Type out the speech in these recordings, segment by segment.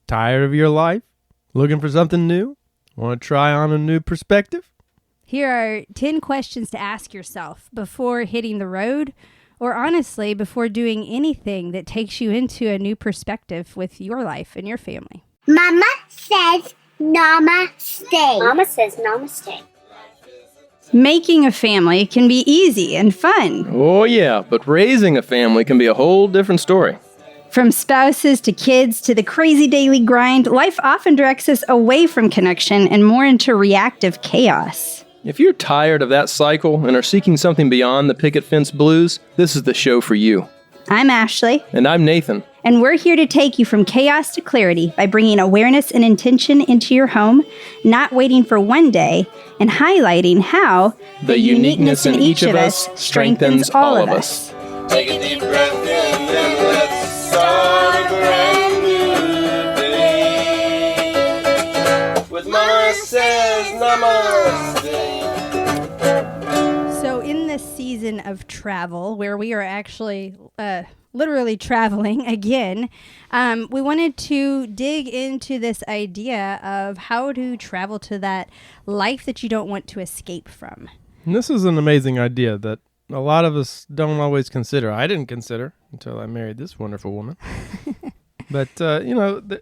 Tired of your life? Looking for something new? Want to try on a new perspective? Here are 10 questions to ask yourself before hitting the road, or honestly, before doing anything that takes you into a new perspective with your life and your family. Mama says namaste. Mama says namaste. Making a family can be easy and fun. Oh yeah, but raising a family can be a whole different story. From spouses to kids to the crazy daily grind, life often directs us away from connection and more into reactive chaos. If you're tired of that cycle and are seeking something beyond the picket fence blues, this is the show for you. I'm Ashley. And I'm Nathan. And we're here to take you from chaos to clarity by bringing awareness and intention into your home, not waiting for one day, and highlighting how the uniqueness in each of us strengthens all of us. Take a deep breath in and let's start a brand new day. With Mama says namaste. So in this season of travel, where we are actually literally traveling again, we wanted to dig into this idea of how to travel to that life that you don't want to escape from. And this is an amazing idea that a lot of us don't always consider. I didn't consider until I married this wonderful woman. But,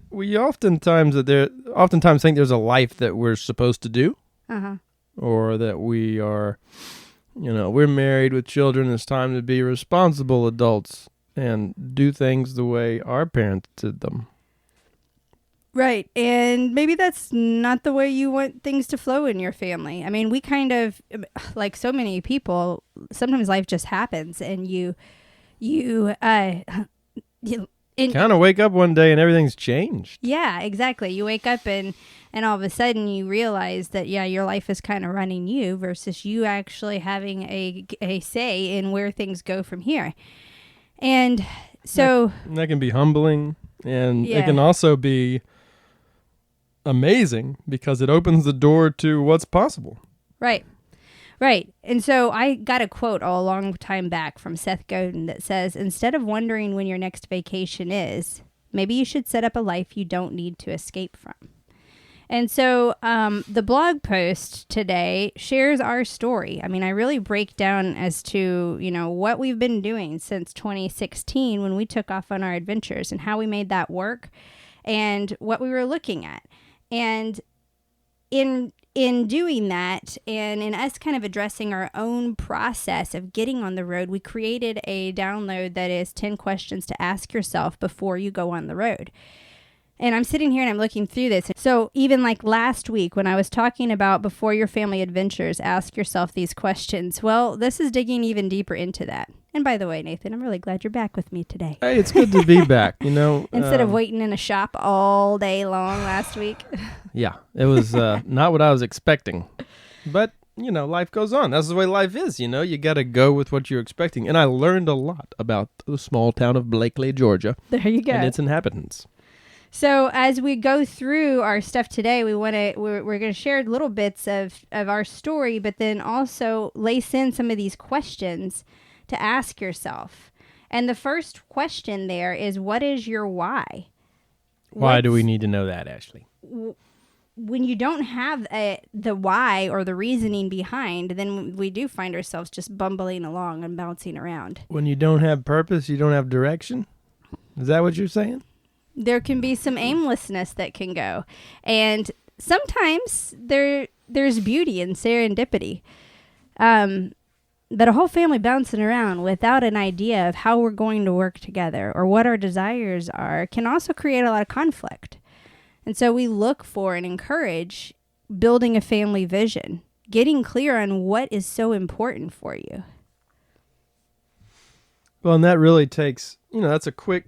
we oftentimes think there's a life that we're supposed to do. Uh-huh. Or that we are, we're married with children. It's time to be responsible adults and do things the way our parents did them. Right. And maybe that's not the way you want things to flow in your family. I mean, we kind of, like so many people, sometimes life just happens and you kind of wake up one day and everything's changed. Yeah, exactly. You wake up and all of a sudden you realize that, your life is kind of running you versus you actually having a say in where things go from here. And so that can be humbling, and it can also be amazing because it opens the door to what's possible. Right. And so I got a quote a long time back from Seth Godin that says, instead of wondering when your next vacation is, maybe you should set up a life you don't need to escape from. And so the blog post today shares our story. I mean, I really break down as to, what we've been doing since 2016 when we took off on our adventures and how we made that work and what we were looking at. And in doing that and in us kind of addressing our own process of getting on the road, we created a download that is 10 questions to ask yourself before you go on the road. And I'm sitting here and I'm looking through this. So even like last week when I was talking about before your family adventures, ask yourself these questions. Well, this is digging even deeper into that. And by the way, Nathan, I'm really glad you're back with me today. Hey, it's good to be back, Instead of waiting in a shop all day long last week. Yeah, it was not what I was expecting. But, life goes on. That's the way life is, You got to go with what you're expecting. And I learned a lot about the small town of Blakely, Georgia. There you go. And its inhabitants. So as we go through our stuff today, we're going to share little bits of our story, but then also lace in some of these questions to ask yourself. And the first question there is, what is your why? Why do we need to know that, Ashley? When you don't have the why or the reasoning behind, then we do find ourselves just bumbling along and bouncing around. When you don't have purpose, you don't have direction? Is that what you're saying? There can be some aimlessness that can go. And sometimes there's beauty in serendipity. That a whole family bouncing around without an idea of how we're going to work together or what our desires are can also create a lot of conflict. And so we look for and encourage building a family vision, getting clear on what is so important for you. Well, and that really takes, that's a quick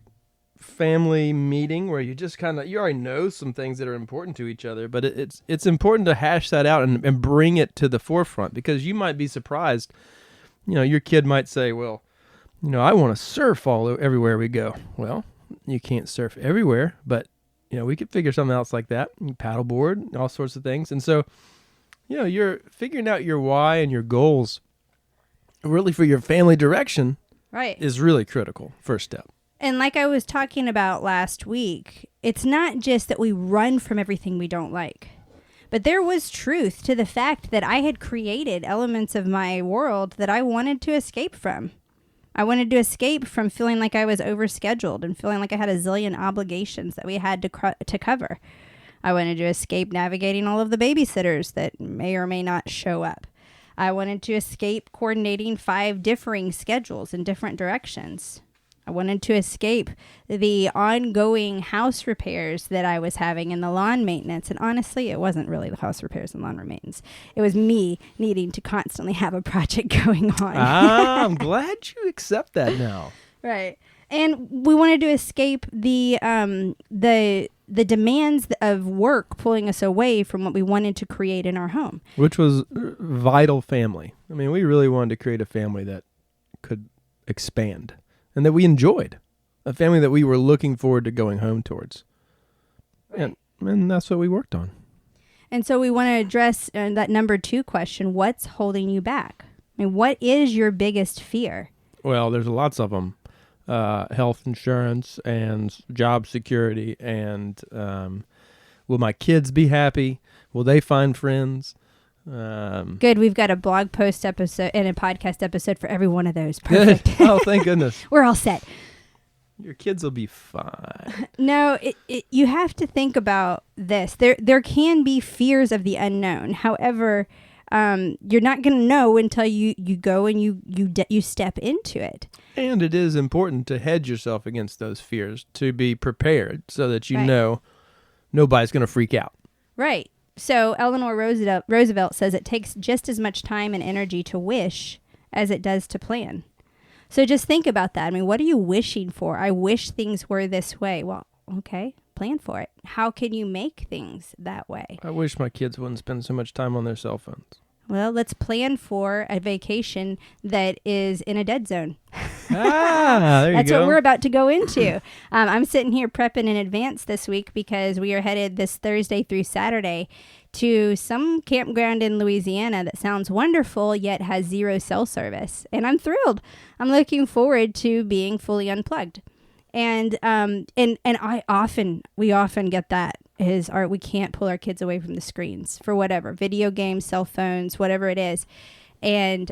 family meeting where you just you already know some things that are important to each other, but it's important to hash that out and bring it to the forefront, because you might be surprised. Your kid might say, well, I want to surf everywhere we go. Well, you can't surf everywhere, but we could figure something else like that. Paddleboard, all sorts of things. And so, you're figuring out your why and your goals really for your family direction. Right. Is really critical. First step. And like I was talking about last week, it's not just that we run from everything we don't like, but there was truth to the fact that I had created elements of my world that I wanted to escape from. I wanted to escape from feeling like I was overscheduled and feeling like I had a zillion obligations that we had to cover. I wanted to escape navigating all of the babysitters that may or may not show up. I wanted to escape coordinating 5 differing schedules in different directions. I wanted to escape the ongoing house repairs that I was having and the lawn maintenance. And honestly, it wasn't really the house repairs and lawn maintenance. It was me needing to constantly have a project going on. I'm glad you accept that now. Right. And we wanted to escape the demands of work pulling us away from what we wanted to create in our home. Which was vital family. I mean, we really wanted to create a family that could expand and that we enjoyed. A family that we were looking forward to going home towards. Right. And that's what we worked on. And so we want to address that number 2 question, what's holding you back? I mean, what is your biggest fear? Well, there's lots of them. Health insurance and job security and will my kids be happy? Will they find friends? Good. We've got a blog post episode and a podcast episode for every one of those. Perfect. Good. Oh, thank goodness. We're all set. Your kids will be fine. No, you have to think about this. There can be fears of the unknown. However, you're not going to know until you go and you step into it. And it is important to hedge yourself against those fears, to be prepared so that you know nobody's going to freak out. Right. So Eleanor Roosevelt says it takes just as much time and energy to wish as it does to plan. So just think about that. I mean, what are you wishing for? I wish things were this way. Well, okay, plan for it. How can you make things that way? I wish my kids wouldn't spend so much time on their cell phones. Well, let's plan for a vacation that is in a dead zone. There you That's go. what we're about to go into. I'm sitting here prepping in advance this week because we are headed this Thursday through Saturday to some campground in Louisiana that sounds wonderful yet has 0 cell service. And I'm thrilled. I'm looking forward to being fully unplugged. And we often get that is we can't pull our kids away from the screens for whatever, video games, cell phones, whatever it is. And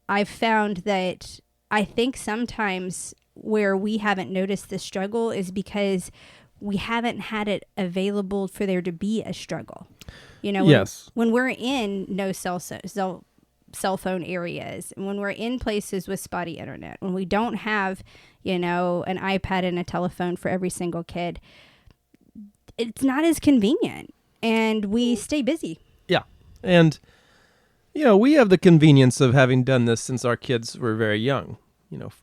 I've found that I think sometimes where we haven't noticed the struggle is because we haven't had it available for there to be a struggle. You know, when we're in no cell phone areas, and when we're in places with spotty internet, when we don't have, an iPad and a telephone for every single kid, it's not as convenient, and we stay busy. Yeah. And, we have the convenience of having done this since our kids were very young,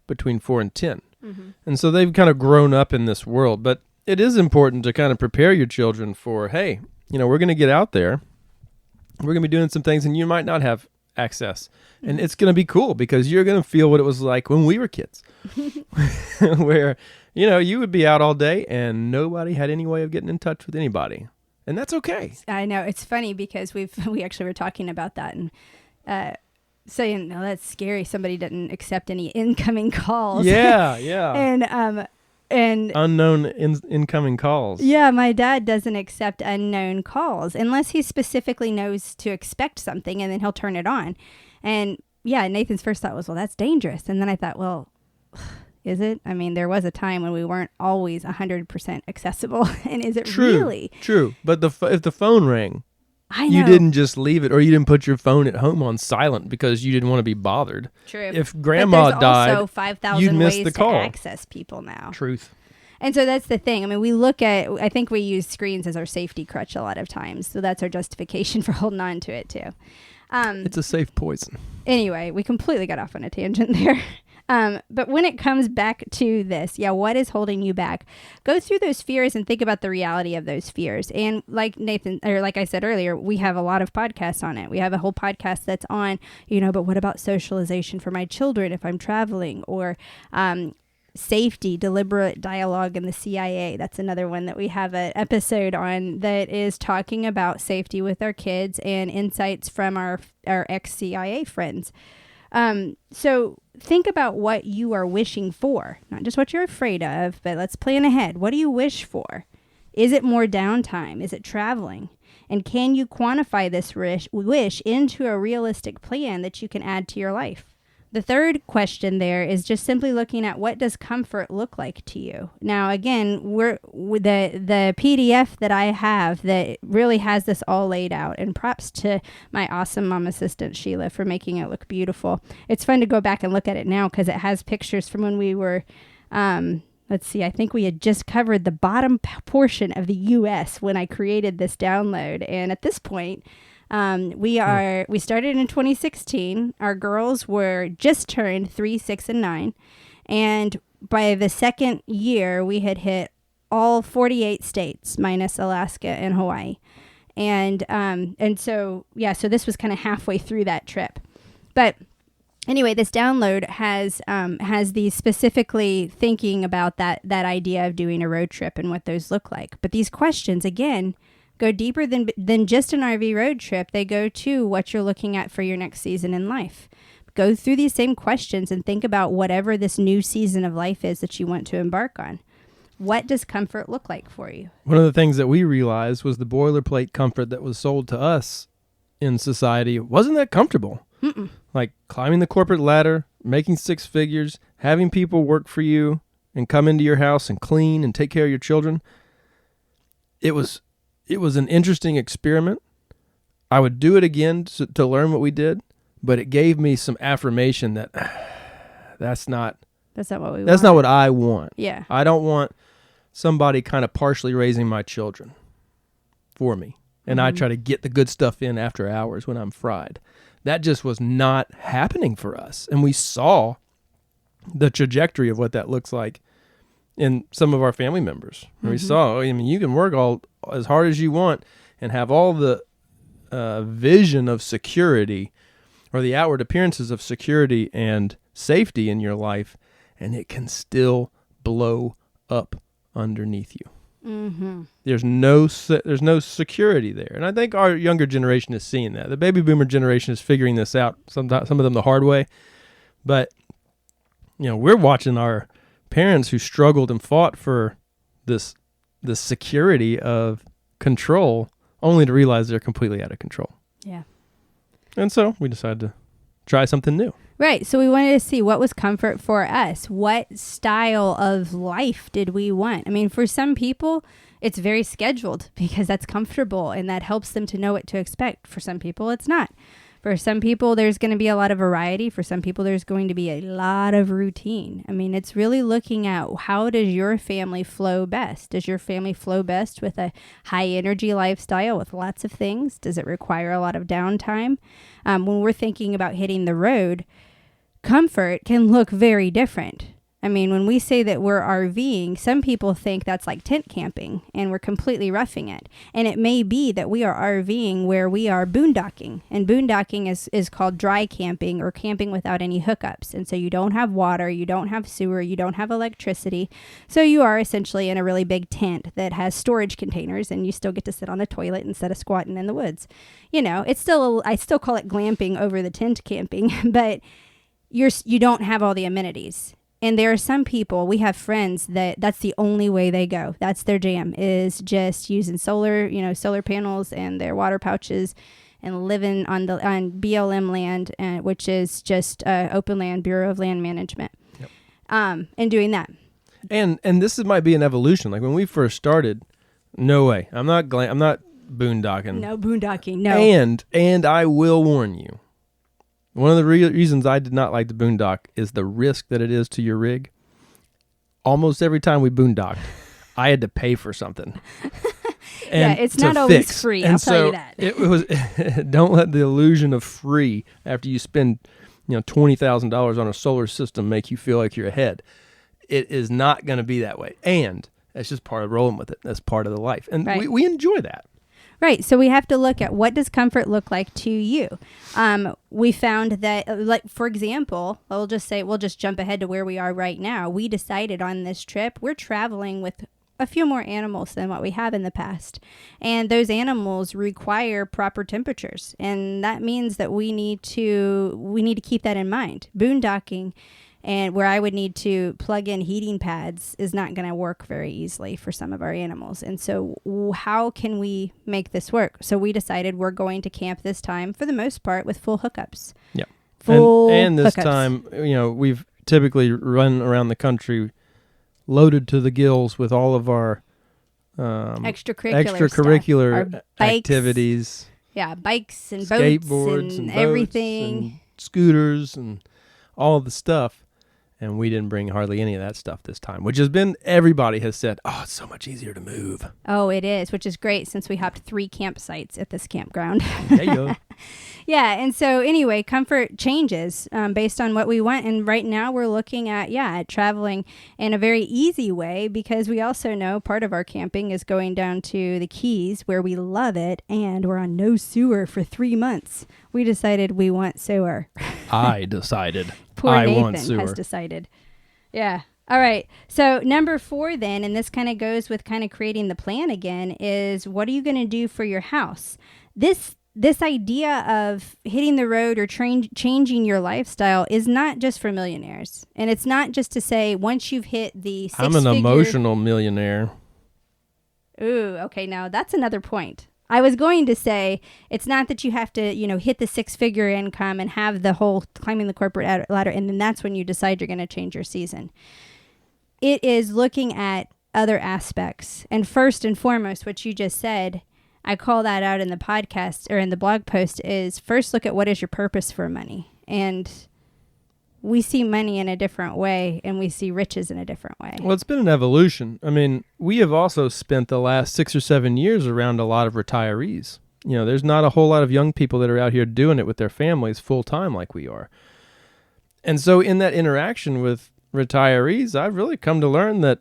between 4 and 10. Mm-hmm. And so they've kind of grown up in this world. But it is important to kind of prepare your children for, hey, we're going to get out there. We're going to be doing some things, and you might not have access. Mm-hmm. And it's going to be cool because you're going to feel what it was like when we were kids, where you would be out all day and nobody had any way of getting in touch with anybody. And that's okay. I know. It's funny because we actually were talking about that and saying, no, that's scary. Somebody didn't accept any incoming calls. Yeah. And unknown incoming calls. Yeah, my dad doesn't accept unknown calls unless he specifically knows to expect something, and then he'll turn it on. And yeah, Nathan's first thought was, well, that's dangerous. And then I thought, well, is it? I mean, there was a time when we weren't always 100% accessible. And is it really? True. But if the phone rang, I know. You didn't just leave it, or you didn't put your phone at home on silent because you didn't want to be bothered. True. If grandma died, also 5,000 you'd miss ways the call. to access people now. Truth. And so that's the thing. I mean, I think we use screens as our safety crutch a lot of times. So that's our justification for holding on to it too. It's a safe poison. Anyway, we completely got off on a tangent there. But when it comes back to this, what is holding you back? Go through those fears and think about the reality of those fears. And like I said earlier, we have a lot of podcasts on it. We have a whole podcast that's on, but what about socialization for my children if I'm traveling, or safety, deliberate dialogue in the CIA. That's another one that we have an episode on that is talking about safety with our kids and insights from our ex-CIA friends. So think about what you are wishing for, not just what you're afraid of, but let's plan ahead. What do you wish for? Is it more downtime? Is it traveling? And can you quantify this wish into a realistic plan that you can add to your life? The third question there is just simply looking at what does comfort look like to you. Now, again, we're with the PDF that I have that really has this all laid out. And props to my awesome mom assistant, Sheila, for making it look beautiful. It's fun to go back and look at it now because it has pictures from when we were, let's see, I think we had just covered the bottom portion of the U.S. when I created this download. And at this point, we started in 2016. Our girls were just turned 3, 6, and 9. And by the second year, we had hit all 48 states minus Alaska and Hawaii. And so this was kind of halfway through that trip. But anyway, this download has these specifically thinking about that idea of doing a road trip and what those look like. But these questions, again, go deeper than just an RV road trip. They go to what you're looking at for your next season in life. Go through these same questions and think about whatever this new season of life is that you want to embark on. What does comfort look like for you? One of the things that we realized was the boilerplate comfort that was sold to us in society wasn't that comfortable. Mm-mm. Like climbing the corporate ladder, making 6 figures, having people work for you and come into your house and clean and take care of your children. It was an interesting experiment. I would do it again to learn what we did, but it gave me some affirmation that that's not what we want. That's not what I want. Yeah. I don't want somebody kind of partially raising my children for me. And I try to get the good stuff in after hours when I'm fried. That just was not happening for us. And we saw the trajectory of what that looks like in some of our family members. We saw, I mean, you can work as hard as you want and have all the vision of security or the outward appearances of security and safety in your life, and it can still blow up underneath you. Mm-hmm. There's no security there. And I think our younger generation is seeing that. The baby boomer generation is figuring this out, some of them the hard way. But, we're watching our parents who struggled and fought for the security of control, only to realize they're completely out of control. Yeah. And so we decided to try something new. Right. So we wanted to see what was comfort for us. What style of life did we want? I mean, for some people, it's very scheduled because that's comfortable and that helps them to know what to expect. For some people, it's not. For some people, there's going to be a lot of variety. For some people, there's going to be a lot of routine. I mean, it's really looking at how does your family flow best? Does your family flow best with a high energy lifestyle with lots of things? Does it require a lot of downtime? When we're thinking about hitting the road, comfort can look very different. I mean, when we say that we're RVing, some people think that's like tent camping and we're completely roughing it. And it may be that we are RVing where we are boondocking. And boondocking is called dry camping or camping without any hookups. And so you don't have water, you don't have sewer, you don't have electricity. So you are essentially in a really big tent that has storage containers and you still get to sit on a toilet instead of squatting in the woods. It's still, I still call it glamping over the tent camping, but you don't have all the amenities. And there are some people, we have friends that's the only way they go. That's their jam, is just using solar panels and their water pouches and living on BLM land, which is just open land, Bureau of Land Management, and doing that. And this might be an evolution. Like when we first started, no way. I'm not boondocking. No boondocking, no. And I will warn you. One of the reasons I did not like the boondock is the risk that it is to your rig. Almost every time we boondocked, I had to pay for something. It's not always free, I'll tell you that. It was. Don't let the illusion of free after you spend $20,000 on a solar system make you feel like you're ahead. It is not going to be that way. And that's just part of rolling with it. That's part of the life. And right. we enjoy that. Right. So we have to look at what does comfort look like to you. We found that, like, for example, we'll just jump ahead to where we are right now. We decided on this trip, we're traveling with a few more animals than what we have in the past. And those animals require proper temperatures. And that means that we need to keep that in mind. Boondocking, and where I would need to plug in heating pads, is not going to work very easily for some of our animals. And so how can we make this work? So we decided we're going to camp this time, for the most part, with full hookups. Yeah. Full and this hookups. time, we've typically run around the country loaded to the gills with all of our extracurricular stuff. Our bikes, activities. Yeah, bikes and skateboards and boats everything. and scooters and all of the stuff. And we didn't bring hardly any of that stuff this time, which has been, everybody has said, oh, it's so much easier to move. Oh, it is, which is great since we hopped 3 campsites at this campground. There you go. Yeah, and so anyway, comfort changes based on what we want. And right now we're looking at traveling in a very easy way, because we also know part of our camping is going down to the Keys, where we love it, and we're on no sewer for 3 months. We decided we want sewer. I decided. Poor I Nathan want sewer. has decided. Yeah. All right. So number 4 then, and this kind of goes with kind of creating the plan again, is what are you going to do for your house? This idea of hitting the road or changing your lifestyle is not just for millionaires. And it's not just to say once you've hit the I'm an emotional millionaire. Ooh, okay. Now that's another point. I was going to say it's not that you have to, hit the 6-figure income and have the whole climbing the corporate ladder, and then that's when you decide you're going to change your season. It is looking at other aspects. And first and foremost, what you just said, I call that out in the podcast or in the blog post, is first look at what is your purpose for money. And we see money in a different way, and we see riches in a different way. Well, it's been an evolution. I mean, we have also spent the last 6 or 7 years around a lot of retirees. There's not a whole lot of young people that are out here doing it with their families full time like we are. And so in that interaction with retirees, I've really come to learn that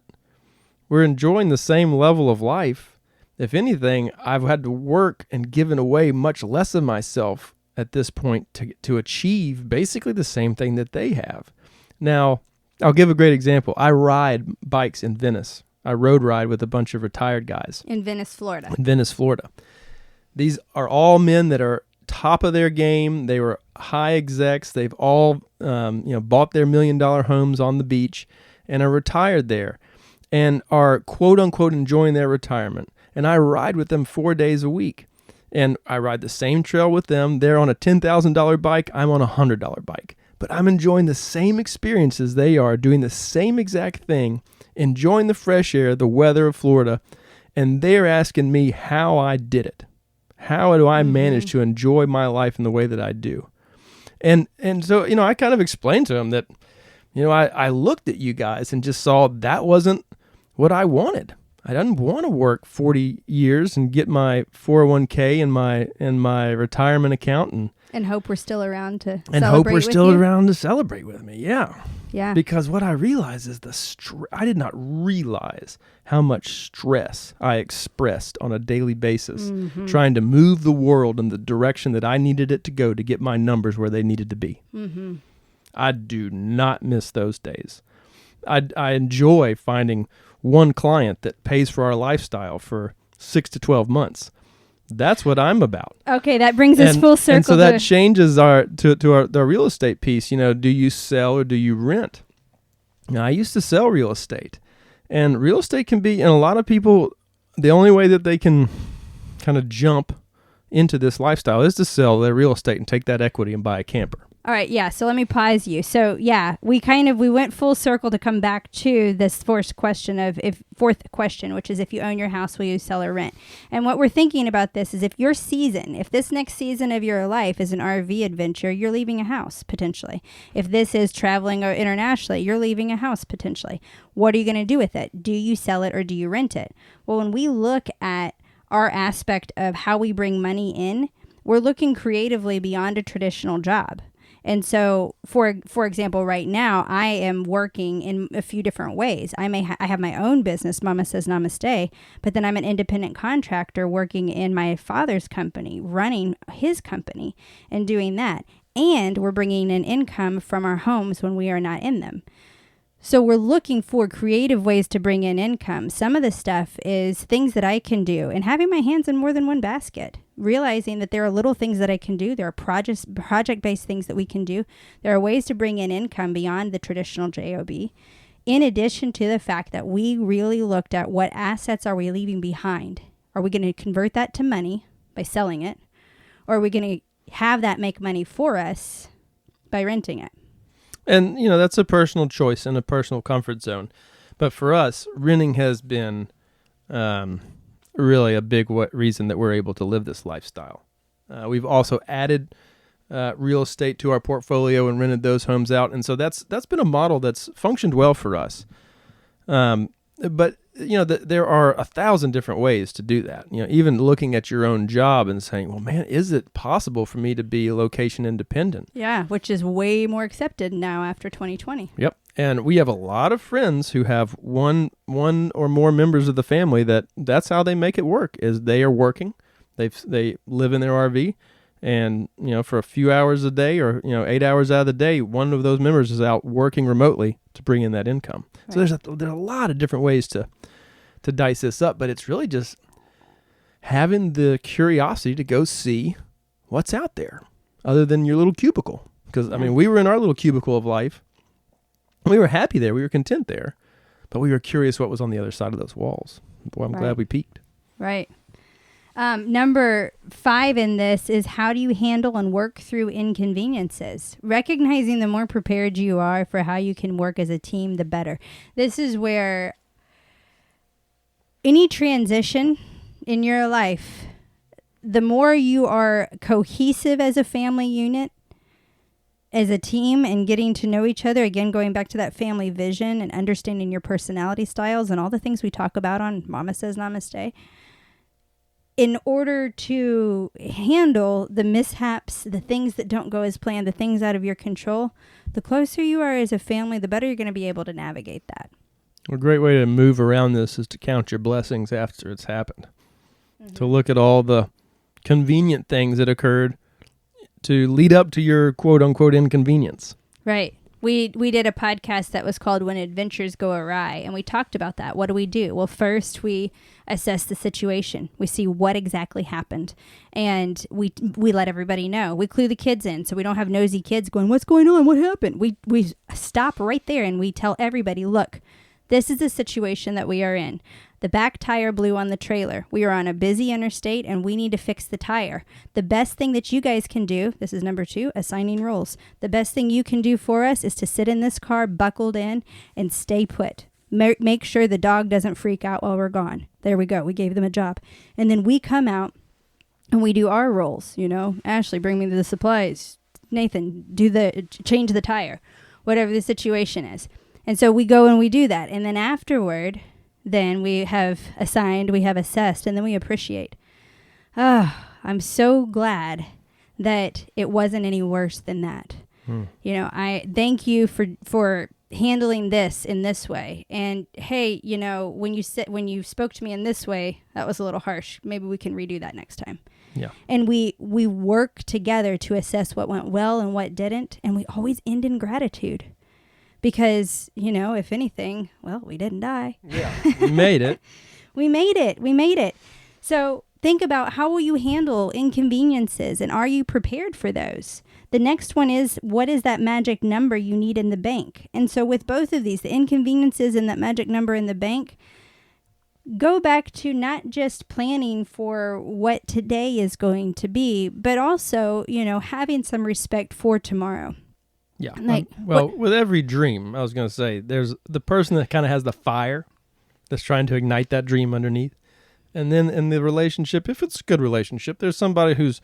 we're enjoying the same level of life. If anything, I've had to work and given away much less of myself at this point to achieve basically the same thing that they have. Now, I'll give a great example. I ride bikes in Venice. I road ride with a bunch of retired guys. In Venice, Florida. These are all men that are top of their game. They were high execs. They've all bought their $1 million homes on the beach and are retired there and are quote unquote enjoying their retirement. And I ride with them 4 days a week. And I ride the same trail with them. They're on a $10,000 bike. I'm on a $100 bike. But I'm enjoying the same experiences they are, doing the same exact thing, enjoying the fresh air, the weather of Florida. And they're asking me how I did it. How do I manage to enjoy my life in the way that I do? And so, I kind of explained to them that, I looked at you guys and just saw that wasn't what I wanted. I didn't want to work 40 years and get my 401k and my retirement account and hope we're still around to celebrate with me. Yeah. Yeah. Because what I realized is I did not realize how much stress I expressed on a daily basis trying to move the world in the direction that I needed it to go to get my numbers where they needed to be. Mm-hmm. I do not miss those days. I enjoy finding one client that pays for our lifestyle for 6 to 12 months. That's what I'm about. Okay, that brings us full circle. And so that changes our real estate piece. Do you sell or do you rent? Now, I used to sell real estate. And real estate can be, and a lot of people, the only way that they can kind of jump into this lifestyle is to sell their real estate and take that equity and buy a camper. All right, yeah, so let me pause you. So, yeah, we went full circle to come back to this fourth question, which is if you own your house, will you sell or rent? And what we're thinking about this is if this next season of your life is an RV adventure, you're leaving a house, potentially. If this is traveling or internationally, you're leaving a house, potentially. What are you going to do with it? Do you sell it or do you rent it? Well, when we look at our aspect of how we bring money in, we're looking creatively beyond a traditional job. And so, for example, right now, I am working in a few different ways. I have my own business, Mama Says Namaste, but then I'm an independent contractor working in my father's company, running his company and doing that. And we're bringing in income from our homes when we are not in them. So we're looking for creative ways to bring in income. Some of the stuff is things that I can do and having my hands in more than one basket, realizing that there are little things that I can do. There are project-based things that we can do. There are ways to bring in income beyond the traditional JOB. In addition to the fact that we really looked at what assets are we leaving behind. Are we going to convert that to money by selling it? Or are we going to have that make money for us by renting it? And, that's a personal choice and a personal comfort zone. But for us, renting has been really a big reason that we're able to live this lifestyle. We've also added real estate to our portfolio and rented those homes out. And so that's been a model that's functioned well for us. But, there are 1,000 different ways to do that. Even looking at your own job and saying, well, man, is it possible for me to be location independent? Yeah, which is way more accepted now after 2020. Yep. And we have a lot of friends who have one or more members of the family that's how they make it work, is they are working. They live in their RV, and, for a few hours a day or, 8 hours out of the day, one of those members is out working remotely to bring in that income. Right. So there's a lot of different ways to dice this up, but it's really just having the curiosity to go see what's out there other than your little cubicle. Because, we were in our little cubicle of life. We were happy there. We were content there. But we were curious what was on the other side of those walls. Boy, I'm glad we peeked. Right. Number 5 in this is, how do you handle and work through inconveniences? Recognizing the more prepared you are for how you can work as a team, the better. This is where any transition in your life, the more you are cohesive as a family unit, as a team, and getting to know each other, again, going back to that family vision and understanding your personality styles and all the things we talk about on Mama Says Namaste, in order to handle the mishaps, the things that don't go as planned, the things out of your control, the closer you are as a family, the better you're going to be able to navigate that. A great way to move around this is to count your blessings after it's happened. Mm-hmm. To look at all the convenient things that occurred to lead up to your quote-unquote inconvenience. Right. We did a podcast that was called When Adventures Go Awry, and we talked about that. What do we do? Well, first we assess the situation. We see what exactly happened, and we let everybody know. We clue the kids in so we don't have nosy kids going, what's going on? What happened? We stop right there and we tell everybody, look, this is the situation that we are in. The back tire blew on the trailer. We are on a busy interstate and we need to fix the tire. The best thing that you guys can do, this is number 2, assigning roles. The best thing you can do for us is to sit in this car buckled in and stay put. Make sure the dog doesn't freak out while we're gone. There we go. We gave them a job. And then we come out and we do our roles. Ashley, bring me the supplies. Nathan, change the tire. Whatever the situation is. And so we go and we do that. And then afterward, then we have assigned, we have assessed, and then we appreciate. I'm so glad that it wasn't any worse than that. I thank you for handling this in this way. And hey, when you spoke to me in this way, that was a little harsh. Maybe we can redo that next time. Yeah. And we work together to assess what went well and what didn't. And we always end in gratitude. Because, if anything, well, we didn't die. Yeah, we made it. We made it. So think about, how will you handle inconveniences, and are you prepared for those? The next one is, what is that magic number you need in the bank? And so with both of these, the inconveniences and that magic number in the bank, go back to not just planning for what today is going to be, but also, having some respect for tomorrow. Yeah. With every dream, I was going to say, there's the person that kind of has the fire that's trying to ignite that dream underneath. And then in the relationship, if it's a good relationship, there's somebody who's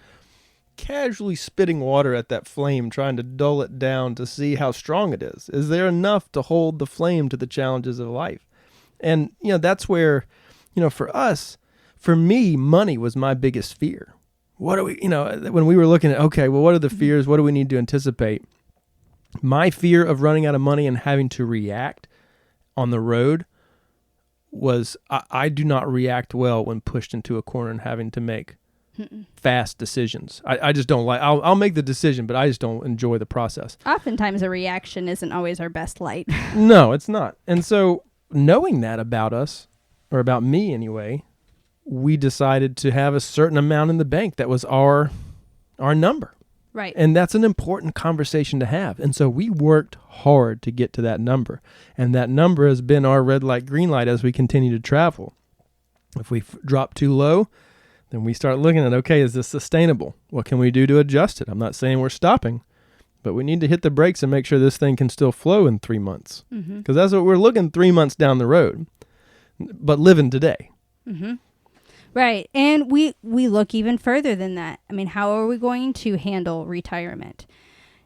casually spitting water at that flame, trying to dull it down to see how strong it is. Is there enough to hold the flame to the challenges of life? And, that's where, for me, money was my biggest fear. What do we, when we were looking at, okay, well, what are the fears? What do we need to anticipate? My fear of running out of money and having to react on the road was, I do not react well when pushed into a corner and having to make fast decisions. I just don't like. I'll make the decision, but I just don't enjoy the process. Oftentimes a reaction isn't always our best light. No, it's not. And so knowing that about us, or about me anyway, we decided to have a certain amount in the bank that was our number. Right. And that's an important conversation to have. And so we worked hard to get to that number. And that number has been our red light, green light as we continue to travel. If we drop too low, then we start looking at, okay, is this sustainable? What can we do to adjust it? I'm not saying we're stopping, but we need to hit the brakes and make sure this thing can still flow in 3 months. Because that's what we're looking 3 months down the road, but living today. Right. And we look even further than that. I mean, how are we going to handle retirement?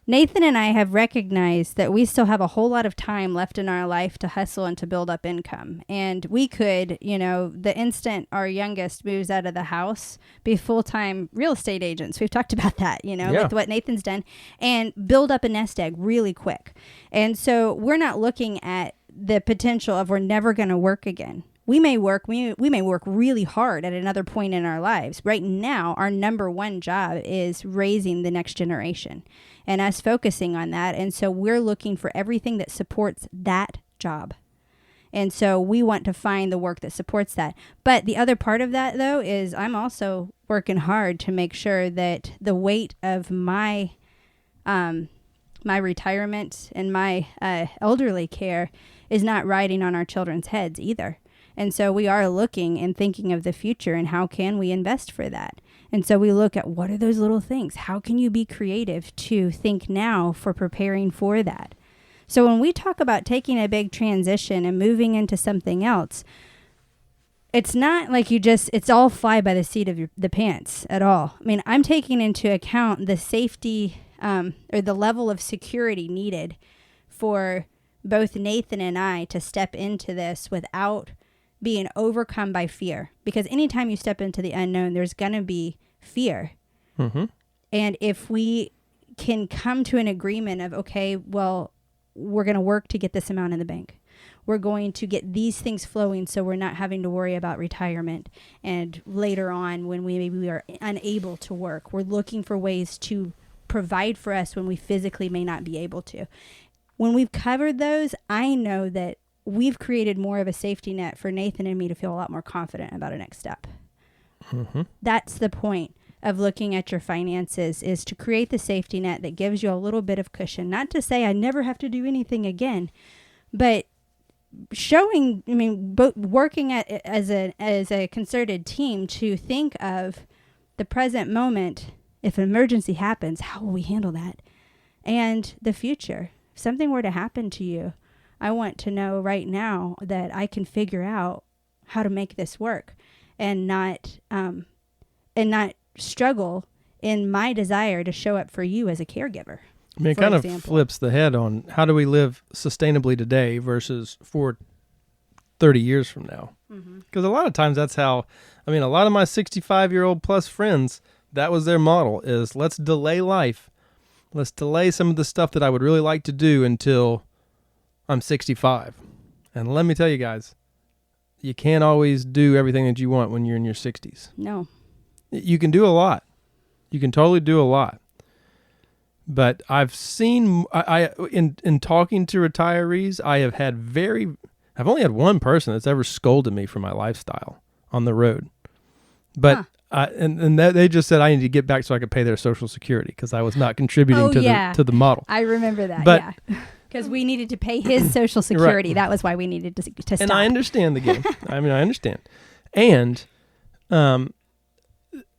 Nathan and I have recognized that we still have a whole lot of time left in our life to hustle and to build up income. And we could, the instant our youngest moves out of the house, be full-time real estate agents. We've talked about that, with what Nathan's done, and build up a nest egg really quick. And so we're not looking at the potential of we're never going to work again. We may work really hard at another point in our lives. Right now, our number one job is raising the next generation and us focusing on that. And so we're looking for everything that supports that job. And so we want to find the work that supports that. But the other part of that, though, is I'm also working hard to make sure that the weight of my retirement and my elderly care is not riding on our children's heads either. And so we are looking and thinking of the future and how can we invest for that. And so we look at what are those little things? How can you be creative to think now for preparing for that? So when we talk about taking a big transition and moving into something else, it's not like it's all fly by the seat of the pants at all. I mean, I'm taking into account the safety or the level of security needed for both Nathan and I to step into this without being overcome by fear. Because anytime you step into the unknown, there's going to be fear. And if we can come to an agreement of, okay, well, we're going to work to get this amount in the bank. We're going to get these things flowing so we're not having to worry about retirement. And later on, when we are unable to work, we're looking for ways to provide for us when we physically may not be able to. When we've covered those, I know that we've created more of a safety net for Nathan and me to feel a lot more confident about a next step. That's the point of looking at your finances, is to create the safety net that gives you a little bit of cushion. Not to say I never have to do anything again, but working as a concerted team to think of the present moment. If an emergency happens, how will we handle that? And the future. If something were to happen to you, I want to know right now that I can figure out how to make this work and not struggle in my desire to show up for you as a caregiver. I mean, it kind of flips the head on how do we live sustainably today versus for 30 years from now. Because a lot of times that's how, a lot of my 65-year-old plus friends, that was their model, is let's delay life. Let's delay some of the stuff that I would really like to do until I'm 65. And let me tell you guys, you can't always do everything that you want when you're in your 60s. No. You can do a lot. You can totally do a lot. But I've seen, in talking to retirees, I've only had one person that's ever scolded me for my lifestyle on the road. But they just said I need to get back so I could pay their Social Security because I was not contributing to the model. I remember that, but, because we needed to pay his Social Security. Right. That was why we needed to stop. And I understand the game. I understand. And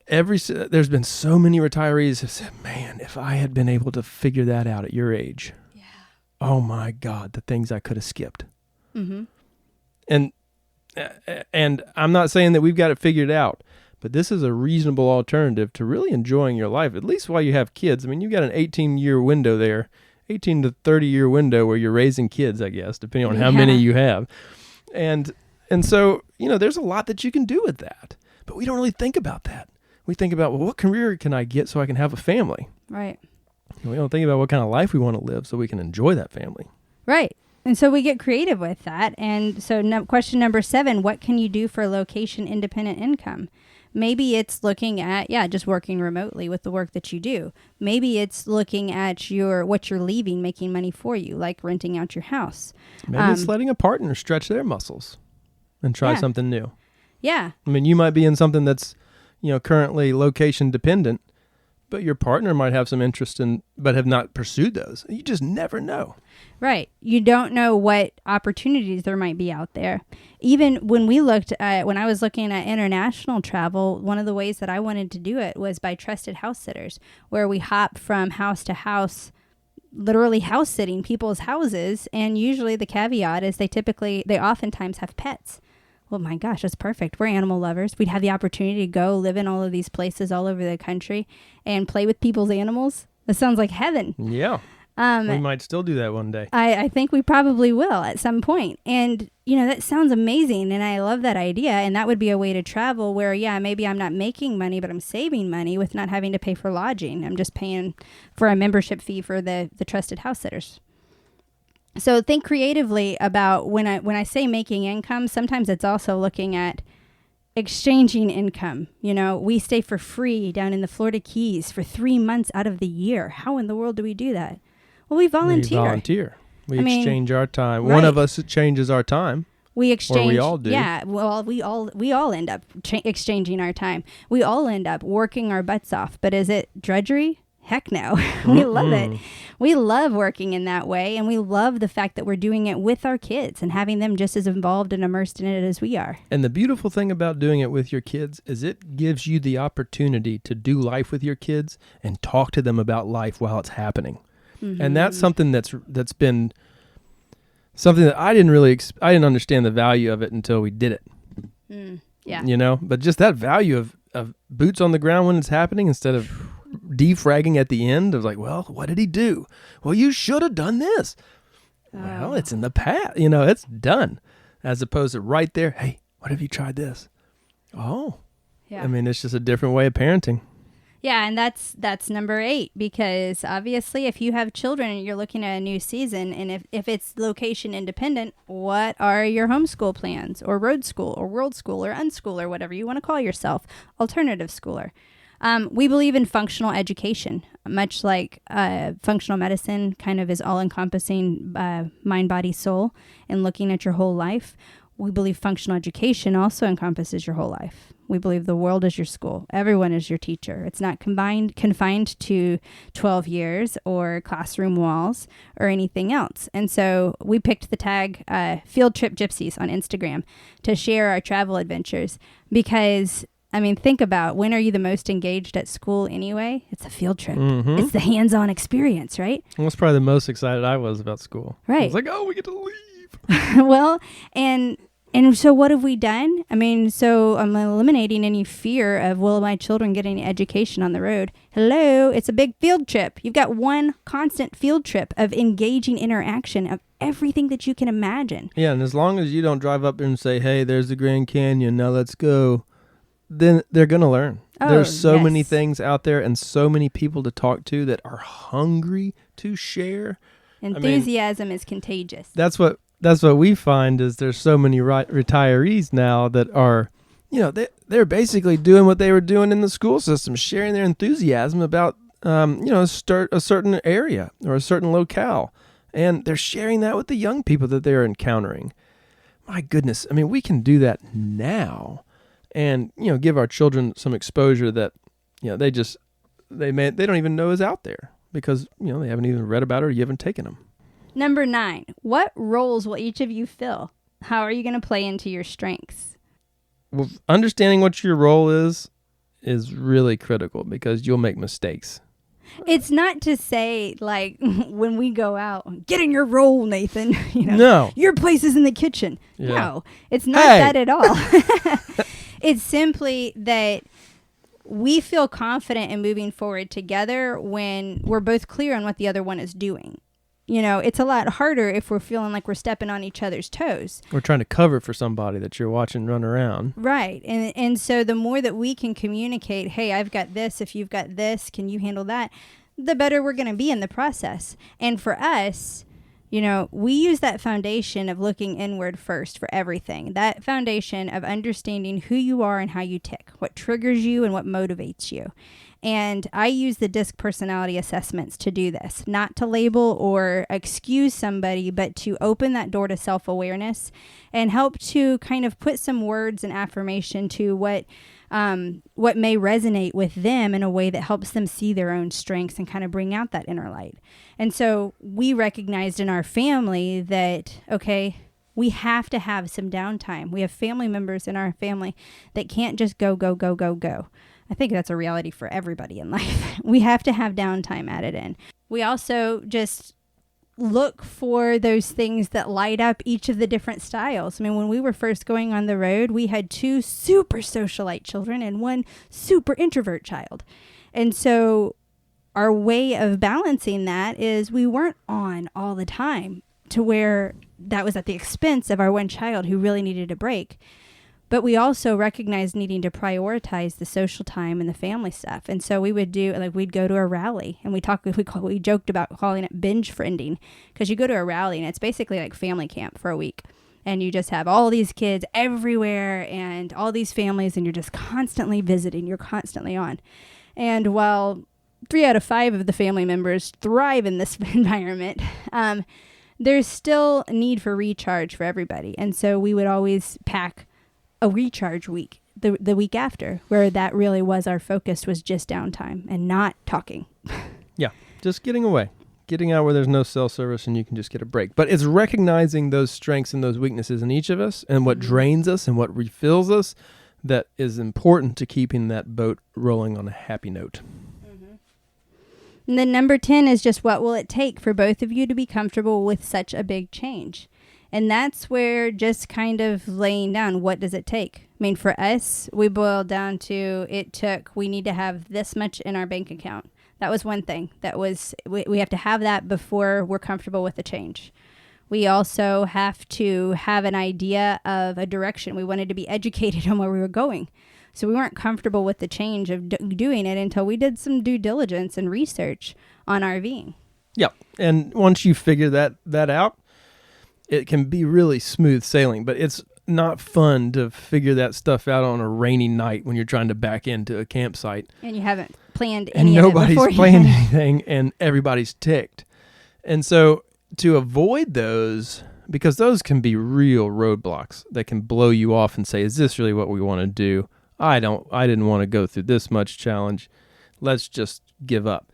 there's been so many retirees who said, man, if I had been able to figure that out at your age, oh my God, the things I could have skipped. And I'm not saying that we've got it figured out, but this is a reasonable alternative to really enjoying your life, at least while you have kids. You've got an 18-year window there, 18 to 30-year window where you're raising kids, I guess, depending on how many you have. And so, there's a lot that you can do with that, but we don't really think about that. We think about, well, what career can I get so I can have a family? Right. We don't think about what kind of life we want to live so we can enjoy that family. Right. And so we get creative with that. And so question number 7, what can you do for location independent income? Maybe it's looking at, just working remotely with the work that you do. Maybe it's looking at what you're leaving, making money for you, like renting out your house. Maybe it's letting a partner stretch their muscles and try something new. Yeah. I mean, you might be in something that's, currently location dependent, but your partner might have some interest in, but have not pursued those. You just never know. Right. You don't know what opportunities there might be out there. Even when I was looking at international travel, one of the ways that I wanted to do it was by trusted house sitters, where we hop from house to house, literally house sitting people's houses. And usually the caveat is they oftentimes have pets. Well, my gosh, that's perfect. We're animal lovers. We'd have the opportunity to go live in all of these places all over the country and play with people's animals. That sounds like heaven. Yeah. We might still do that one day. I think we probably will at some point. And, that sounds amazing. And I love that idea. And that would be a way to travel where, maybe I'm not making money, but I'm saving money with not having to pay for lodging. I'm just paying for a membership fee for the trusted house sitters. So think creatively about when I say making income, sometimes it's also looking at exchanging income. We stay for free down in the Florida Keys for 3 months out of the year. How in the world do we do that? Well, we volunteer. We exchange our time. Right. One of us changes our time. We exchange. Or we all do. Yeah. Well, we all end up exchanging our time. We all end up working our butts off. But is it drudgery? Heck no. We love it. We love working in that way. And we love the fact that we're doing it with our kids and having them just as involved and immersed in it as we are. And the beautiful thing about doing it with your kids is it gives you the opportunity to do life with your kids and talk to them about life while it's happening. Mm-hmm. And that's something that's been something that I didn't understand the value of it until we did it. Yeah. But just that value of boots on the ground when it's happening instead of defragging at the end of like, well, what did he do? Well, you should have done this. Well, it's in the past. It's done. As opposed to right there, hey, what have you tried this? Oh. Yeah. I mean, it's just a different way of parenting. Yeah, and that's number 8, because obviously if you have children and you're looking at a new season, and if it's location independent, what are your homeschool plans, or road school or world school or unschool or whatever you want to call yourself, alternative schooler? We believe in functional education, much like functional medicine kind of is all-encompassing mind, body, soul, and looking at your whole life. We believe functional education also encompasses your whole life. We believe the world is your school. Everyone is your teacher. It's not confined to 12 years or classroom walls or anything else. And so we picked the tag Field Trip Gypsies on Instagram to share our travel adventures because, think about, when are you the most engaged at school anyway? It's a field trip. Mm-hmm. It's the hands-on experience, right? Well, that's probably the most excited I was about school. Right. I was like, oh, we get to leave. Well, and so what have we done? So I'm eliminating any fear of, will my children get any education on the road? Hello, it's a big field trip. You've got one constant field trip of engaging interaction of everything that you can imagine. Yeah, and as long as you don't drive up there and say, hey, there's the Grand Canyon, now let's go, then they're going to learn. There's so many things out there and so many people to talk to that are hungry to share. Enthusiasm is contagious. That's what we find is there's so many retirees now that are, they're basically doing what they were doing in the school system, sharing their enthusiasm about, a certain area or a certain locale. And they're sharing that with the young people that they're encountering. My goodness. We can do that now and, give our children some exposure that, they don't even know is out there because, they haven't even read about it or you haven't taken them. Number 9, what roles will each of you fill? How are you going to play into your strengths? Well, understanding what your role is really critical because you'll make mistakes. It's not to say, like, when we go out, get in your role, Nathan. No. Your place is in the kitchen. Yeah. No, it's not that at all. It's simply that we feel confident in moving forward together when we're both clear on what the other one is doing. It's a lot harder if we're feeling like we're stepping on each other's toes. We're trying to cover for somebody that you're watching run around. Right. And so the more that we can communicate, hey, I've got this, if you've got this, can you handle that? The better we're going to be in the process. And for us, We use that foundation of looking inward first for everything. That foundation of understanding who you are and how you tick, what triggers you and what motivates you. And I use the DISC personality assessments to do this, not to label or excuse somebody, but to open that door to self-awareness and help to kind of put some words and affirmation to what may resonate with them in a way that helps them see their own strengths and kind of bring out that inner light. And so we recognized in our family that, okay, we have to have some downtime. We have family members in our family that can't just go, go, go, go, go. I think that's a reality for everybody in life. We have to have downtime added in. We also just look for those things that light up each of the different styles. I mean, when we were first going on the road, we had 2 super socialite children and 1 super introvert child. And so our way of balancing that is we weren't on all the time to where that was at the expense of our one child who really needed a break. But we also recognized needing to prioritize the social time and the family stuff. And so we would do, like, we'd go to a rally and we joked about calling it binge friending, because you go to a rally and it's basically like family camp for a week. And you just have all these kids everywhere and all these families, and you're just constantly visiting. You're constantly on. And while 3 out of 5 of the family members thrive in this environment, there's still a need for recharge for everybody. And so we would always pack a recharge week the week after, where that really was our focus, was just downtime and not talking. Yeah, just getting away, getting out where there's no cell service and you can just get a break. But it's recognizing those strengths and those weaknesses in each of us and what drains us and what refills us that is important to keeping that boat rolling on a happy note. And then number 10 is just, what will it take for both of you to be comfortable with such a big change? And that's where just kind of laying down, what does it take? I mean, for us, we boiled down to we need to have this much in our bank account. That was one thing. That was, we have to have that before we're comfortable with the change. We also have to have an idea of a direction. We wanted to be educated on where we were going. So we weren't comfortable with the change of doing it until we did some due diligence and research on RVing. Yeah. And once you figure that out, it can be really smooth sailing, but it's not fun to figure that stuff out on a rainy night when you're trying to back into a campsite. And you haven't planned and any nobody's of it planned anything, and everybody's ticked. And so to avoid those, because those can be real roadblocks that can blow you off and say, is this really what we want to do? I didn't want to go through this much challenge. Let's just give up.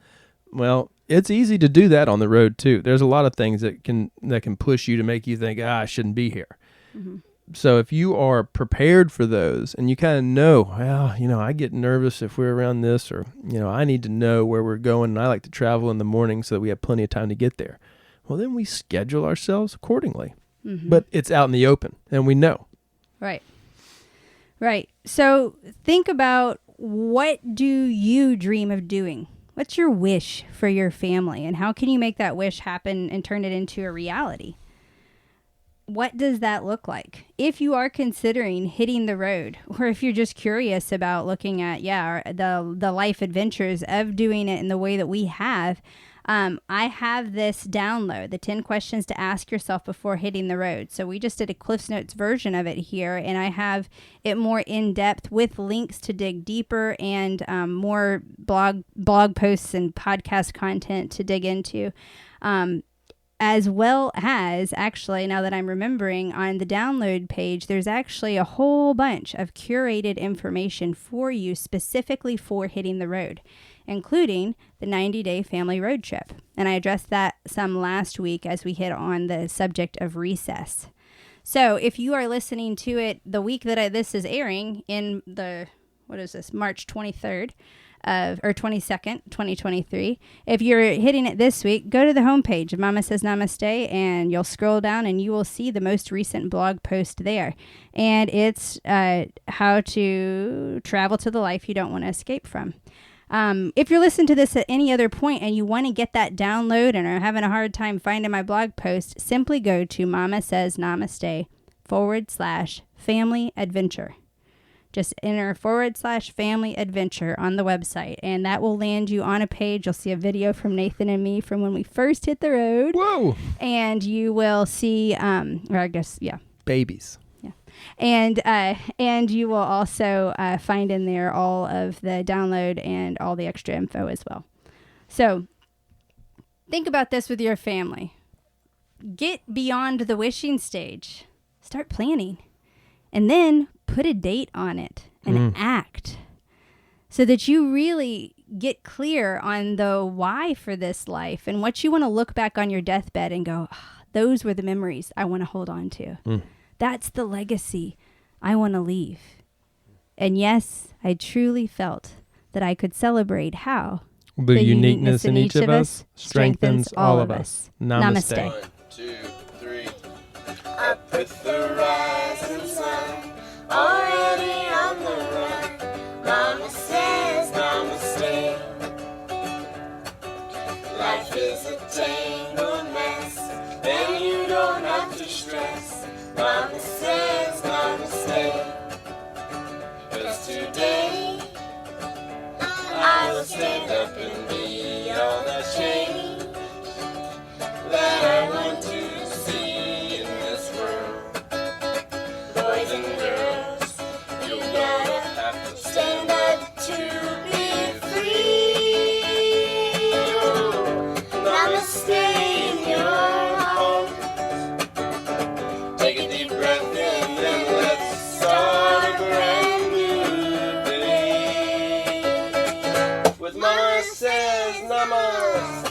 Well, it's easy to do that on the road too. There's a lot of things that can push you to make you think, I shouldn't be here. Mm-hmm. So if you are prepared for those and you kind of know, well, I get nervous if we're around this, or, I need to know where we're going, and I like to travel in the morning so that we have plenty of time to get there. Well, then we schedule ourselves accordingly. Mm-hmm. But it's out in the open and we know. Right. Right. So think about, what do you dream of doing? What's your wish for your family, and how can you make that wish happen and turn it into a reality? What does that look like? If you are considering hitting the road, or if you're just curious about looking at, the life adventures of doing it in the way that we have, I have this download, the 10 questions to ask yourself before hitting the road. So we just did a Cliff's Notes version of it here, and I have it more in depth with links to dig deeper and more blog posts and podcast content to dig into. As well as, actually, now that I'm remembering, on the download page, there's actually a whole bunch of curated information for you specifically for hitting the road, including the 90-day family road trip. And I addressed that some last week as we hit on the subject of recess. So if you are listening to it the week that this is airing in March 23rd, or 22nd, 2023. If you're hitting it this week, go to the homepage of Mama Says Namaste, and you'll scroll down and you will see the most recent blog post there. And it's how to travel to the life you don't want to escape from. If you're listening to this at any other point and you want to get that download and are having a hard time finding my blog post, simply go to mamasaysnamaste.com/family adventure. Just enter /family adventure on the website, and that will land you on a page. You'll see a video from Nathan and me from when we first hit the road. Whoa. And you will see, Babies. And you will also find in there all of the download and all the extra info as well. So think about this with your family. Get beyond the wishing stage. Start planning. And then put a date on it and act. So that you really get clear on the why for this life and what you want to look back on your deathbed and go, those were the memories I want to hold on to. That's the legacy I want to leave. And yes, I truly felt that I could celebrate how the uniqueness in each of us strengthens all of us. Namaste. 1, 2, 3. Up with the rising sun, already on the run. Mama says namaste. Life is a tangled mess, and you don't have to stress. Mama says namaste. 'Cause today I will stand up and be all the change that I want to see in this world. Boys and girls, you gotta have to stand up to be free. Namaste in your home. Take a deep breath in and let's start a brand new day. With Mama says namaste.